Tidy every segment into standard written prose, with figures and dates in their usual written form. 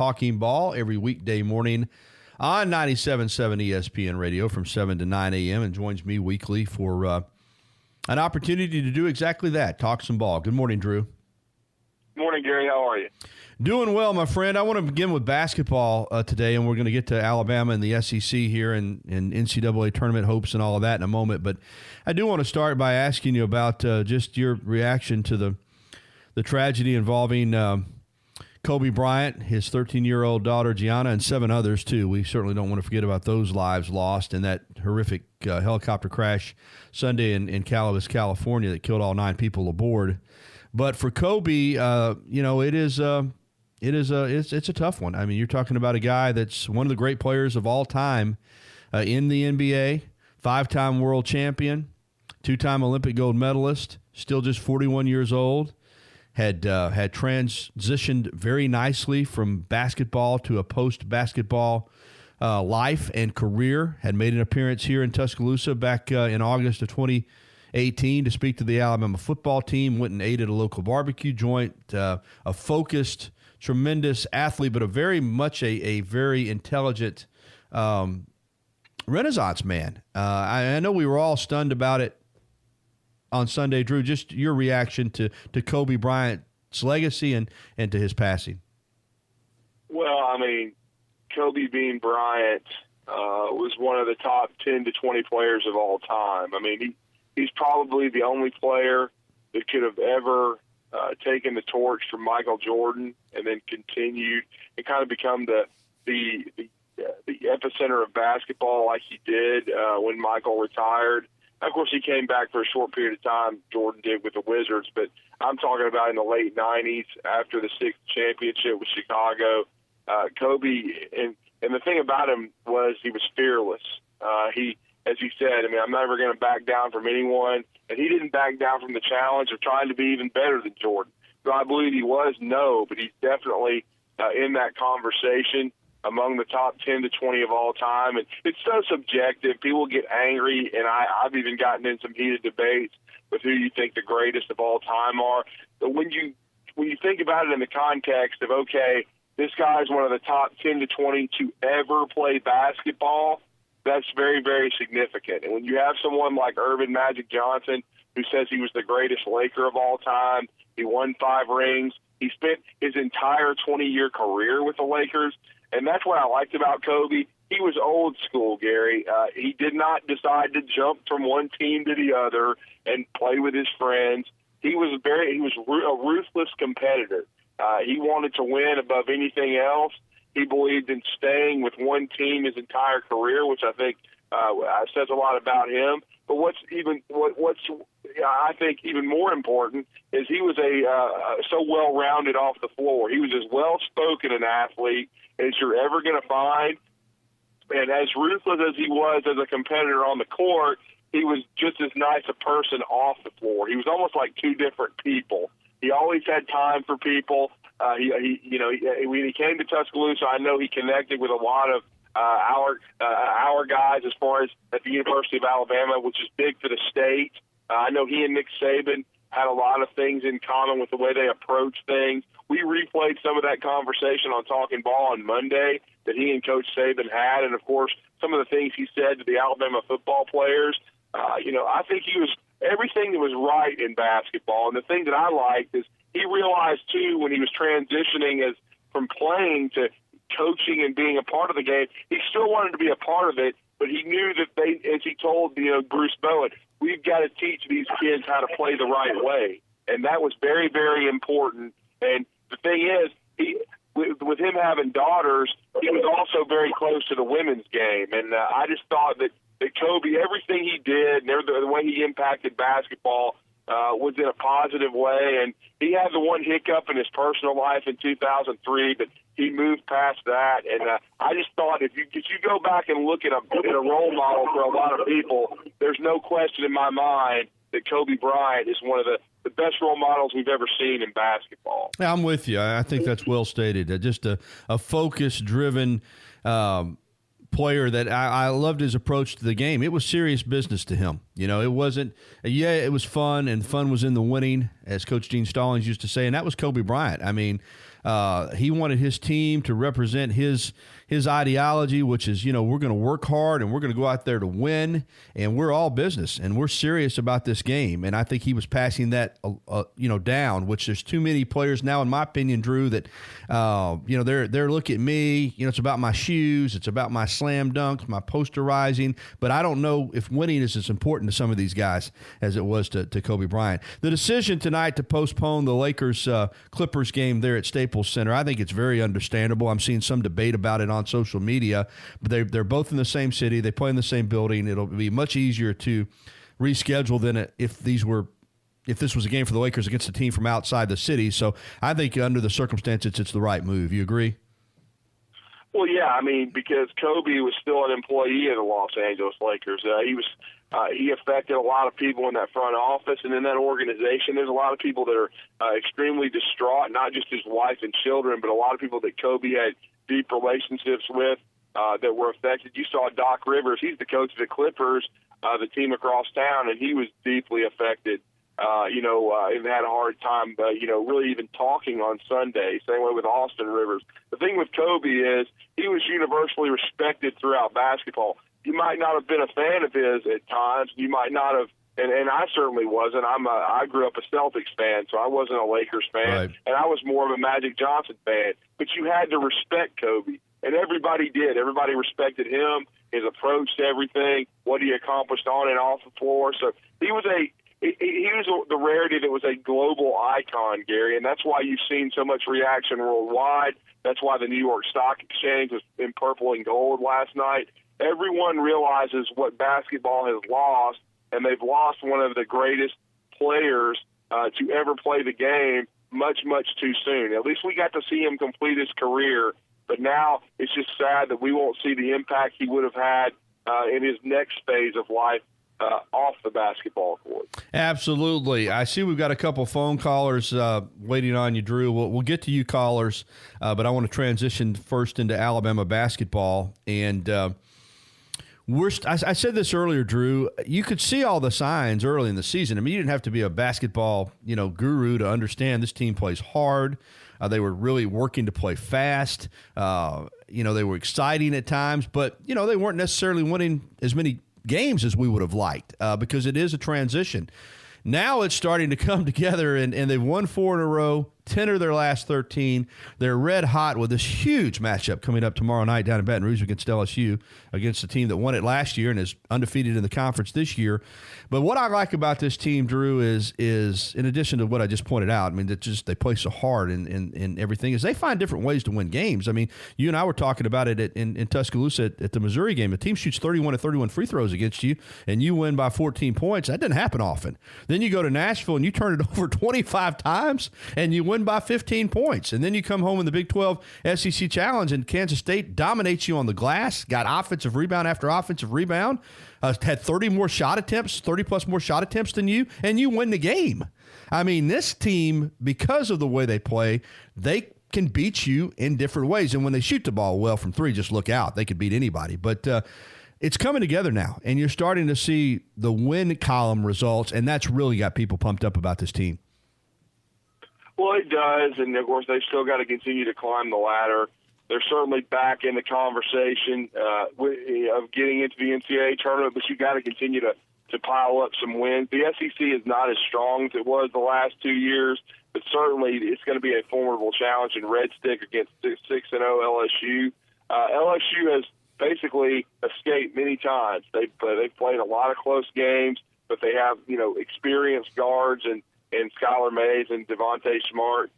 Talkin Ball every weekday morning on 97.7 ESPN Radio from 7 to 9 a.m. and joins me weekly for an opportunity to do exactly that, talk some ball. Good morning, Drew. Morning, Gary. How are you? Doing well, my friend. I want to begin with basketball today, and we're going to get to Alabama and the SEC here and NCAA tournament hopes and all of that in a moment. But I do want to start by asking you about just your reaction to the tragedy involving Kobe Bryant, his 13-year-old daughter Gianna, and 7 others, too. We certainly don't want to forget about those lives lost in that horrific helicopter crash Sunday in Calabas, California that killed all 9 people aboard. But for Kobe, it's a tough one. I mean, you're talking about a guy that's one of the great players of all time in the NBA, 5-time world champion, 2-time Olympic gold medalist, still just 41 years old, had transitioned very nicely from basketball to a post-basketball life and career, had made an appearance here in Tuscaloosa back in August of 2018 to speak to the Alabama football team, went and ate at a local barbecue joint, a focused, tremendous athlete, but a very intelligent Renaissance man. I know we were all stunned about it on Sunday. Drew, just your reaction to Kobe Bryant's legacy and to his passing. Well, I mean, Kobe Bean Bryant was one of the top 10 to 20 players of all time. I mean, he's probably the only player that could have ever taken the torch from Michael Jordan and then continued and kind of become the epicenter of basketball like he did when Michael retired. Of course, he came back for a short period of time, Jordan did with the Wizards, but I'm talking about in the late 90s after the 6th championship with Chicago. Kobe, and the thing about him was he was fearless. As he said, I mean, I'm never going to back down from anyone. And he didn't back down from the challenge of trying to be even better than Jordan. Do I believe he was? No, but he's definitely in that conversation among the top 10 to 20 of all time. And it's so subjective. People get angry, and I've even gotten in some heated debates with who you think the greatest of all time are. But when you think about it in the context of, okay, this guy's one of the top 10 to 20 to ever play basketball, that's very, very significant. And when you have someone like Earvin Magic Johnson, who says he was the greatest Laker of all time, he won 5 rings, he spent his entire 20-year career with the Lakers, and that's what I liked about Kobe. He was old school, Gary. He did not decide to jump from one team to the other and play with his friends. He was a ruthless competitor. He wanted to win above anything else. He believed in staying with one team his entire career, which I think says a lot about him. But what's I think even more important is he was so well-rounded off the floor. He was as well-spoken an athlete as you're ever going to find. And as ruthless as he was as a competitor on the court, he was just as nice a person off the floor. He was almost like 2 different people. He always had time for people. When he came to Tuscaloosa, I know he connected with a lot of our guys as far as at the University of Alabama, which is big for the state. I know he and Nick Saban had a lot of things in common with the way they approach things. We replayed some of that conversation on Talkin Ball on Monday that he and Coach Saban had, and, of course, some of the things he said to the Alabama football players. I think he was everything that was right in basketball. And the thing that I liked is he realized, too, when he was transitioning from playing to coaching and being a part of the game, he still wanted to be a part of it, but he knew that as he told Bruce Bowen, we've got to teach these kids how to play the right way. And that was very, very important. And the thing is, with him having daughters, he was also very close to the women's game. And I just thought that Kobe, everything he did, and the way he impacted basketball was in a positive way. And he had the one hiccup in his personal life in 2003, but he moved past that. And I just thought if you go back and look at a role model for a lot of people, there's no question in my mind that Kobe Bryant is one of the best role models we've ever seen in basketball. Yeah, I'm with you. I think that's well stated. Just a focus-driven player that I loved his approach to the game. It was serious business to him. It wasn't, it was fun, and fun was in the winning, as Coach Gene Stallings used to say, and that was Kobe Bryant. I mean, He wanted his team to represent his ideology, which is, we're going to work hard and we're going to go out there to win, and we're all business and we're serious about this game. And I think he was passing that, down, which there's too many players now, in my opinion, Drew, that, they're looking at me, it's about my shoes, it's about my slam dunks, my posterizing, but I don't know if winning is as important to some of these guys as it was to Kobe Bryant. The decision tonight to postpone the Lakers-Clippers game there at Staples Center, I think it's very understandable. I'm seeing some debate about it on social media, but they're both in the same city. They play in the same building. It'll be much easier to reschedule than if this was a game for the Lakers against a team from outside the city. So I think under the circumstances, it's the right move. You agree? Well, yeah, because Kobe was still an employee of the Los Angeles Lakers. He affected a lot of people in that front office and in that organization. There's a lot of people that are extremely distraught, not just his wife and children, but a lot of people that Kobe had deep relationships with that were affected. You saw Doc Rivers. He's the coach of the Clippers, the team across town, and he was deeply affected. And had a hard time, really even talking on Sunday. Same way with Austin Rivers. The thing with Kobe is he was universally respected throughout basketball. You might not have been a fan of his at times. You might not have, and I certainly wasn't. I grew up a Celtics fan, so I wasn't a Lakers fan, right. And I was more of a Magic Johnson fan. But you had to respect Kobe, and everybody did. Everybody respected him, his approach to everything, what he accomplished on and off the floor. So he was the rarity that was a global icon, Gary, and that's why you've seen so much reaction worldwide. That's why the New York Stock Exchange was in purple and gold last night. Everyone realizes what basketball has lost, and they've lost one of the greatest players to ever play the game much, much too soon. At least we got to see him complete his career, but now it's just sad that we won't see the impact he would have had in his next phase of life off the basketball court. Absolutely. I see we've got a couple phone callers waiting on you, Drew. We'll get to you callers, but I want to transition first into Alabama basketball. And I said this earlier, Drew. You could see all the signs early in the season. You didn't have to be a basketball guru to understand this team plays hard. They were really working to play fast. They were exciting at times, but they weren't necessarily winning as many games as we would have liked because it is a transition. Now it's starting to come together, and they've won 4 in a row, 10 of their last 13. They're red hot with this huge matchup coming up tomorrow night down in Baton Rouge against LSU, against the team that won it last year and is undefeated in the conference this year. But what I like about this team, Drew, is in addition to what I just pointed out, they play so hard and everything, is they find different ways to win games. You and I were talking about it in Tuscaloosa at the Missouri game. A team shoots 31 of 31 free throws against you, and you win by 14 points. That doesn't happen often. Then you go to Nashville, and you turn it over 25 times, and you win by 15 points. And then you come home in the Big 12 SEC Challenge, and Kansas State dominates you on the glass, got offensive rebound after offensive rebound, had 30 plus more shot attempts than you, and you win the game. This team, because of the way they play, they can beat you in different ways. And when they shoot the ball well from three, just look out. They could beat anybody. But it's coming together now, and you're starting to see the win column results, and that's really got people pumped up about this team. Well, it does, and, of course, they've still got to continue to climb the ladder. They're certainly back in the conversation of getting into the NCAA tournament, but you got to continue to pile up some wins. The SEC is not as strong as it was the last 2 years, but certainly it's going to be a formidable challenge in Red Stick against 6-0 LSU. LSU has basically escaped many times. They've played a lot of close games, but they have experienced guards and Skylar Mays and Javonte Smart.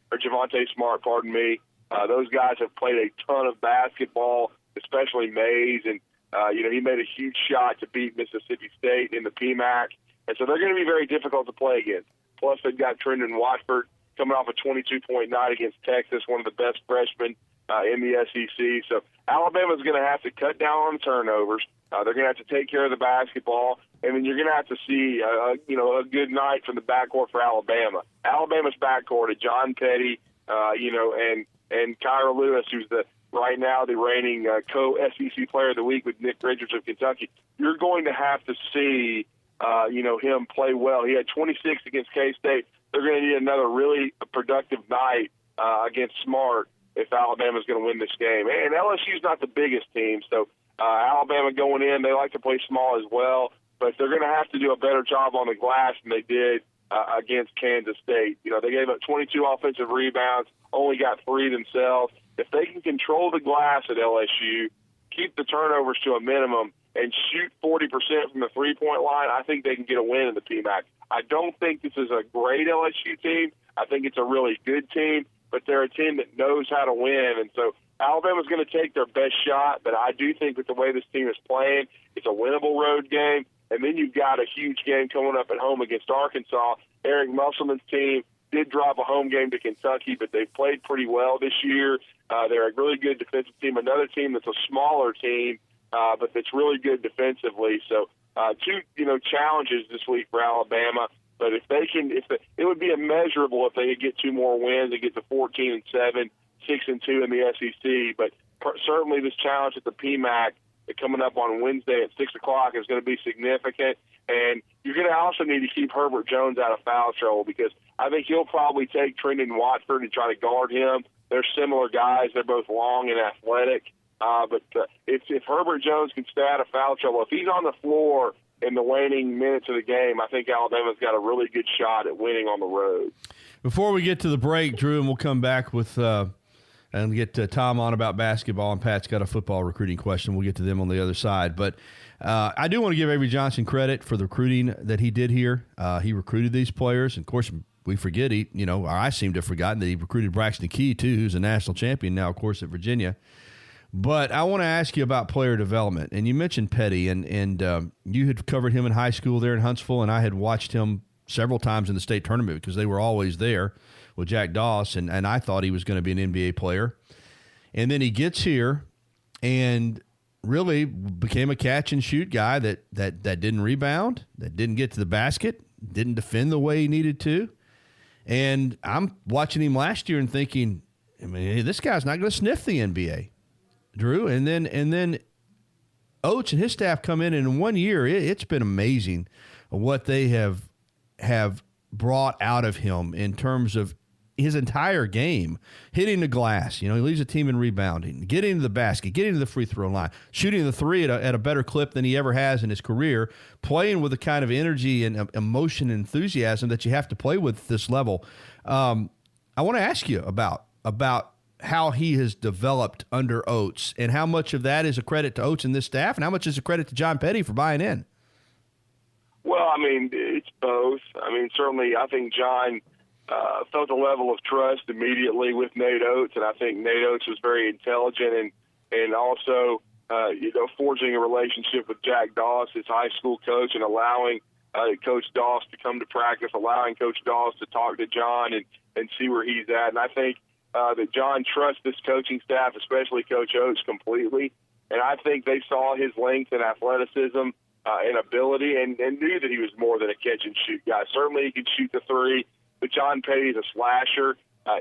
Those guys have played a ton of basketball, especially Mays, and he made a huge shot to beat Mississippi State in the PMAC, and so they're going to be very difficult to play against. Plus, they've got Trendon Watford coming off a 22-point night against Texas, one of the best freshmen in the SEC. So Alabama's going to have to cut down on turnovers. They're going to have to take care of the basketball, and then you're going to have to see a good night from the backcourt for Alabama. Alabama's backcourt of John Petty, and Kyra Lewis, who's right now the reigning co-SEC Player of the Week with Nick Richards of Kentucky. You're going to have to see him play well. He had 26 against K-State. They're going to need another really productive night against Smart if Alabama's going to win this game. And LSU's not the biggest team, so Alabama going in, they like to play small as well, but they're going to have to do a better job on the glass than they did against Kansas State. You know, they gave up 22 offensive rebounds, only got 3 themselves. If they can control the glass at LSU, keep the turnovers to a minimum, and shoot 40% from the three-point line, I think they can get a win in the PMAC. I don't think this is a great LSU team. I think it's a really good team, but they're a team that knows how to win. And so Alabama's going to take their best shot, but I do think with the way this team is playing, it's a winnable road game. And then you've got a huge game coming up at home against Arkansas. Eric Musselman's team did drop a home game to Kentucky, but they've played pretty well this year. They're a really good defensive team. Another team that's a smaller team, but that's really good defensively. So two, challenges this week for Alabama. But if they can, it would be immeasurable if they could get 2 more wins and get to 14-7, 6-2 in the SEC. But certainly this challenge at the PMAC coming up on Wednesday at 6 o'clock is going to be significant. And you're going to also need to keep Herbert Jones out of foul trouble, because I think he'll probably take Trendon Watford and try to guard him. They're similar guys. They're both long and athletic. But if Herbert Jones can stay out of foul trouble, if he's on the floor in the waning minutes of the game, I think Alabama's got a really good shot at winning on the road. Before we get to the break, Drew, and we'll come back with and get Tom on about basketball, and Pat's got a football recruiting question. We'll get to them on the other side. But I do want to give Avery Johnson credit for the recruiting that he did here. He recruited these players. And, of course, we forget, or I seem to have forgotten that he recruited Braxton Key, too, who's a national champion now, of course, at Virginia. But I want to ask you about player development. And you mentioned Petty, and you had covered him in high school there in Huntsville, and I had watched him several times in the state tournament because they were always there with Jack Doss, and I thought he was going to be an NBA player. And then he gets here and really became a catch-and-shoot guy that didn't rebound, that didn't get to the basket, didn't defend the way he needed to. And I'm watching him last year and thinking, this guy's not going to sniff the NBA, Drew. And then Oates and his staff come in, and in 1 year, it's been amazing what they have brought out of him in terms of his entire game, hitting the glass. He leads a team in rebounding, getting to the basket, getting to the free throw line, shooting the three at a better clip than he ever has in his career, playing with the kind of energy and emotion and enthusiasm that you have to play with at this level. I want to ask you about how he has developed under Oates, and how much of that is a credit to Oates and this staff, and how much is a credit to John Petty for buying in? Well, it's both. Certainly I think John felt a level of trust immediately with Nate Oates, and I think Nate Oates was very intelligent and also, forging a relationship with Jack Doss, his high school coach, and allowing Coach Doss to come to practice, allowing Coach Doss to talk to John and see where he's at. And I think that John trusts this coaching staff, especially Coach Oates, completely. And I think they saw his length and athleticism and ability and knew that he was more than a catch-and-shoot guy. Certainly he could shoot the three, but John Petty is a slasher.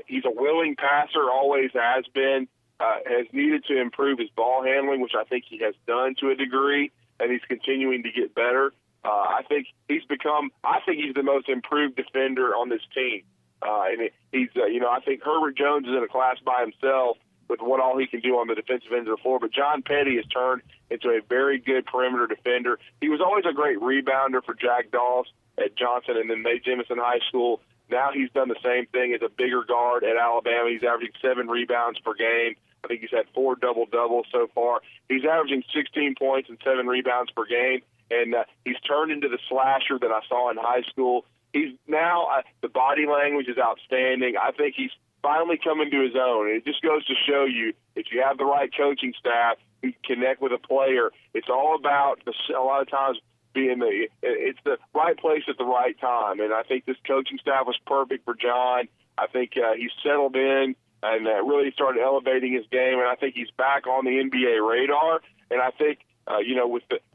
He's a willing passer, always has been, has needed to improve his ball handling, which I think he has done to a degree, and he's continuing to get better. I think he's the most improved defender on this team. And I think Herbert Jones is in a class by himself with what all he can do on the defensive end of the floor. But John Petty has turned into a very good perimeter defender. He was always a great rebounder for Jack Doss at Johnson and then Mae Jemison High School. Now he's done the same thing as a bigger guard at Alabama. He's averaging 7 rebounds per game. I think he's had 4 double-doubles so far. He's averaging 16 points and 7 rebounds per game, and he's turned into the slasher that I saw in high school. He's now the body language is outstanding. I think he's finally coming to his own. And it just goes to show you, if you have the right coaching staff who connect with a player, it's all about a lot of times it's the right place at the right time. And I think this coaching staff was perfect for John. I think he's settled in and really started elevating his game. And I think he's back on the NBA radar. And I think,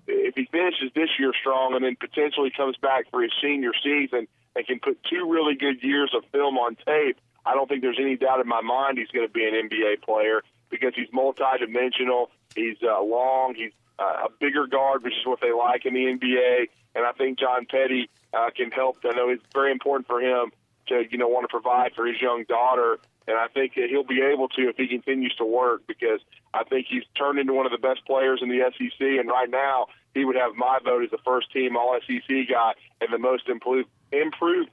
if he finishes this year strong and then potentially comes back for his senior season and can put 2 really good years of film on tape, I don't think there's any doubt in my mind he's going to be an NBA player, because he's multidimensional. He's long. He's a bigger guard, which is what they like in the NBA. And I think John Petty can help. I know it's very important for him to, want to provide for his young daughter And I think that he'll be able to if he continues to work, because I think he's turned into one of the best players in the SEC. And right now, he would have my vote as the first-team All-SEC guy and the most improved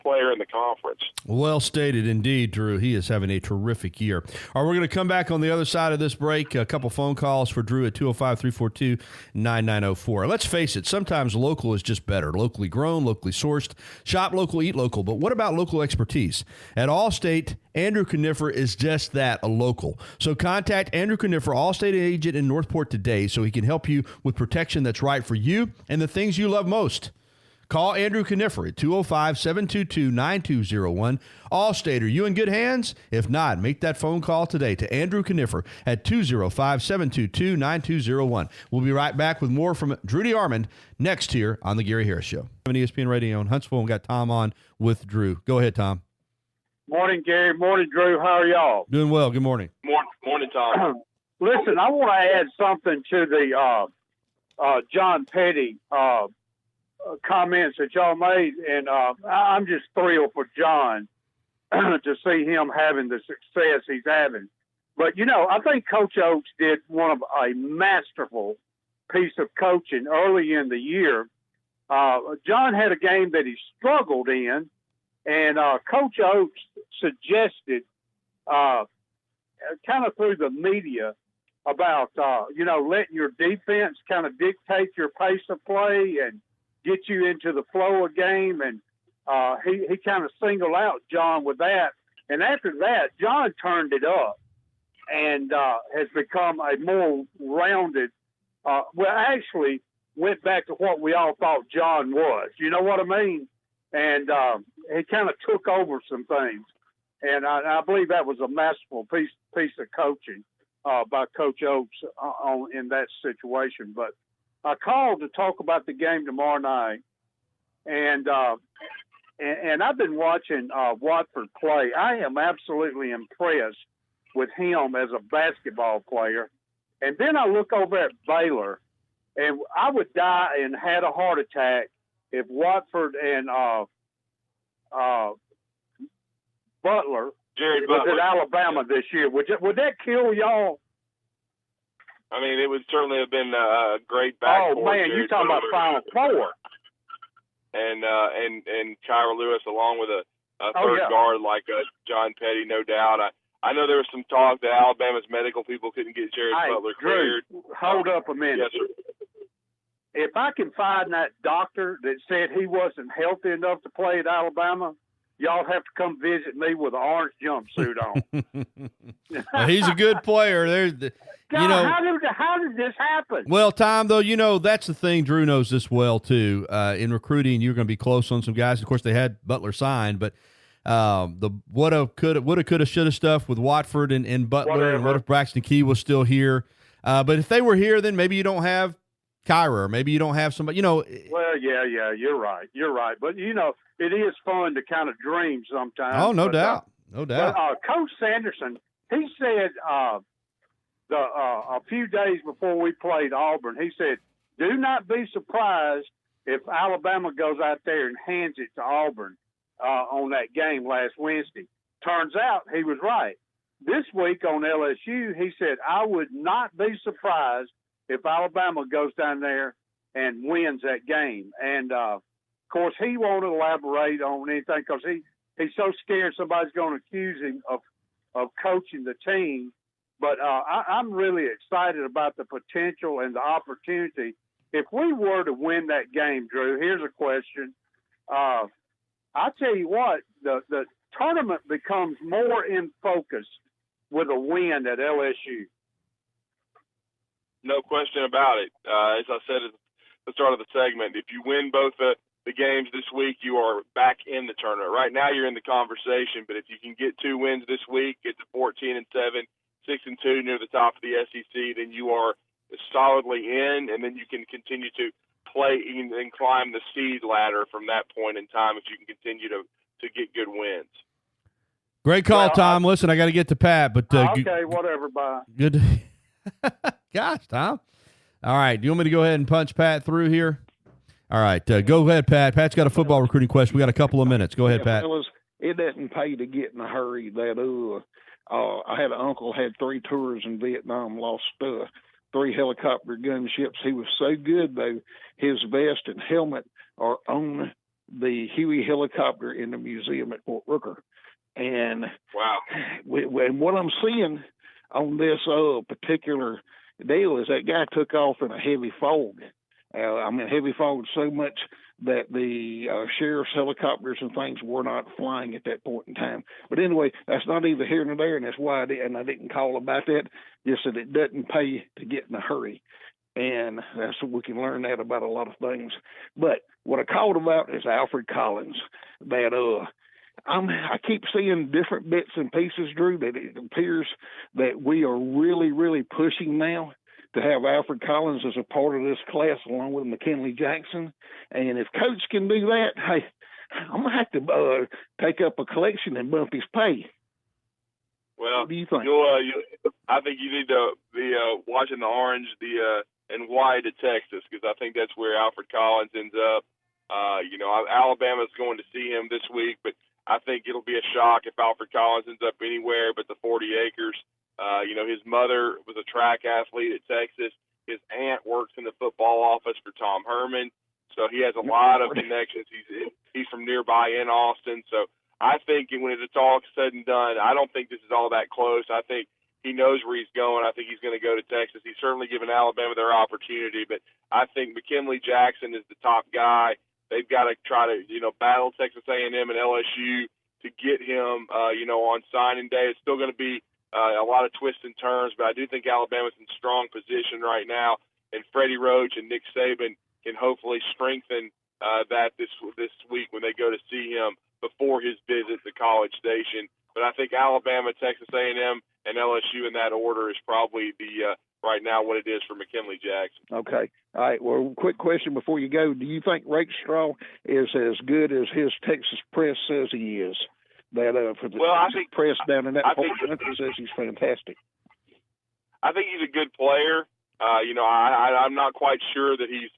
player in the conference. Well stated indeed, Drew. He is having a terrific year. All right, we're going to come back on the other side of this break. A couple phone calls for Drew at 205-342-9904. Let's face it, sometimes local is just better. Locally grown, locally sourced. Shop local, eat local. But what about local expertise? At Allstate, Andrew Conifer is just that, a local. So contact Andrew Conifer, Allstate agent in Northport today, so he can help you with protection that's right for you and the things you love most. Call Andrew Conifer at 205-722-9201. Allstate, are you in good hands? If not, make that phone call today to Andrew Conifer at 205-722-9201. We'll be right back with more from Drew DeArmond next here on The Gary Harris Show. On ESPN Radio in Huntsville, we've got Tom on with Drew. Go ahead, Tom. Morning, Gary. Morning, Drew. How are y'all? Doing well. Good morning. Morning, Tom. Listen, I want to add something to the John Petty comments that y'all made, and I'm just thrilled for John to see him having the success he's having. But, you know, I think Coach Oates did a masterful piece of coaching early in the year. John had a game that he struggled in, and Coach Oates suggested kind of through the media about, letting your defense kind of dictate your pace of play and get you into the flow of game. And he kind of singled out John with that. And after that, John turned it up and has become a more rounded, actually went back to what we all thought John was. You know what I mean? And he kind of took over some things. And I believe that was a masterful piece of coaching by Coach Oates in that situation. But I called to talk about the game tomorrow night, and I've been watching Watford play. I am absolutely impressed with him as a basketball player. And then I look over at Baylor, and I would die and had a heart attack if Watford and Butler was at Alabama this year. Would that kill y'all? I mean, it would certainly have been a great backcourt. Oh man, you're talking about Final Four. And Kyra Lewis, along with a third guard like John Petty, no doubt. I know there was some talk that Alabama's medical people couldn't get Jared Butler cleared. Drew, hold up a minute. Yes, sir. If I can find that doctor that said he wasn't healthy enough to play at Alabama, y'all have to come visit me with an orange jumpsuit on. Well, he's a good player. How did this happen? Well, Tom, though, that's the thing. Drew knows this well too. In recruiting, you're going to be close on some guys. Of course, they had Butler signed, but the woulda, coulda, shoulda stuff with Watford and Butler, Whatever. and what if Braxton Key was still here? But if they were here, then maybe you don't have Kyra, or maybe you don't have somebody. Well, yeah, you're right. But it is fun to kind of dream sometimes. Oh, no doubt. But, Coach Sanderson, he said a few days before we played Auburn, he said, do not be surprised if Alabama goes out there and hands it to Auburn on that game last Wednesday. Turns out he was right. This week on LSU, he said, I would not be surprised if Alabama goes down there and wins that game. And, of course, he won't elaborate on anything because he's so scared somebody's going to accuse him of coaching the team. But I'm really excited about the potential and the opportunity. If we were to win that game, Drew, here's a question. I tell you what, the tournament becomes more in focus with a win at LSU. No question about it. As I said at the start of the segment, if you win both the games this week, you are back in the tournament. Right now you're in the conversation, but if you can get 2 wins this week, get to 14-7, 6-2 near the top of the SEC, then you are solidly in, and then you can continue to play and climb the seed ladder from that point in time if you can continue to get good wins. Great call, Tom. Listen, I got to get to Pat, but okay, whatever. Bye. Good. Gosh, Tom. All right, do you want me to go ahead and punch Pat through here? All right, go ahead, Pat. Pat's got a football recruiting question. We got a couple of minutes. Go ahead, Pat. Fellas, it doesn't pay to get in a hurry. That I had an uncle had 3 tours in Vietnam, lost 3 helicopter gunships. He was so good, though, his vest and helmet are on the Huey helicopter in the museum at Fort Rooker. And wow, and what I'm seeing on this particular deal is that guy took off in a heavy fog. Heavy fog so much that the sheriff's helicopters and things were not flying at that point in time. But anyway, that's not either here nor there, and that's why I didn't call about that, just that it doesn't pay to get in a hurry. And that's what we can learn that about a lot of things. But what I called about is Alfred Collins, that I keep seeing different bits and pieces, Drew, that it appears that we are really, really pushing now to have Alfred Collins as a part of this class along with McKinley Jackson. And if Coach can do that, hey, I'm going to have to take up a collection and bump his pay. Well, what do you think? I think you need to be watching the orange, and white to Texas, because I think that's where Alfred Collins ends up. Alabama's going to see him this week, but I think it'll be a shock if Alfred Collins ends up anywhere but the 40 acres. His mother was a track athlete at Texas. His aunt works in the football office for Tom Herman, so he has a lot of connections. He's from nearby in Austin, so I think when it's all said and done, I don't think this is all that close. I think he knows where he's going. I think he's going to go to Texas. He's certainly given Alabama their opportunity, but I think McKinley Jackson is the top guy. They've got to try to, battle Texas A&M and LSU to get him, on signing day. It's still going to be a lot of twists and turns, but I do think Alabama's in strong position right now, and Freddie Roach and Nick Saban can hopefully strengthen that this week when they go to see him before his visit to College Station. But I think Alabama, Texas A&M, and LSU in that order is probably the right now what it is for McKinley Jackson. Okay. All right. Well, quick question before you go. Do you think Rakestraw is as good as his Texas press says he is? I think press down in that part of the country says he's fantastic. I think he's a good player. I'm not quite sure that he's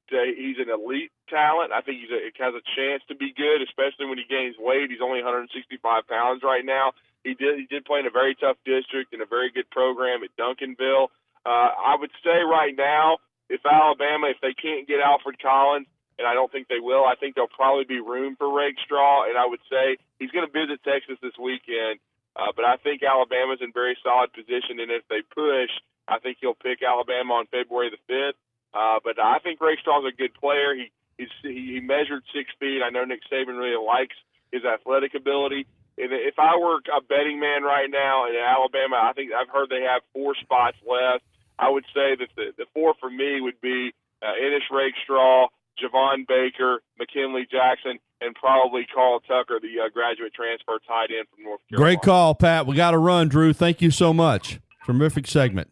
he's an elite talent. I think he has a chance to be good, especially when he gains weight. He's only 165 pounds right now. He did play in a very tough district in a very good program at Duncanville. I would say right now, if they can't get Alfred Collins, and I don't think they will, I think there'll probably be room for Rakestraw, and I would say he's going to visit Texas this weekend. But I think Alabama's in very solid position, and if they push, I think he'll pick Alabama on February the 5th. But I think Rakestraw's a good player. He measured 6 feet. I know Nick Saban really likes his athletic ability. And if I were a betting man right now in Alabama, I think I've heard they have 4 spots left. I would say that the 4 for me would be Ennis Rakestraw, Javon Baker, McKinley Jackson, and probably Carl Tucker, the graduate transfer tight end from North Carolina. Great call, Pat. We got to run, Drew. Thank you so much. Terrific segment.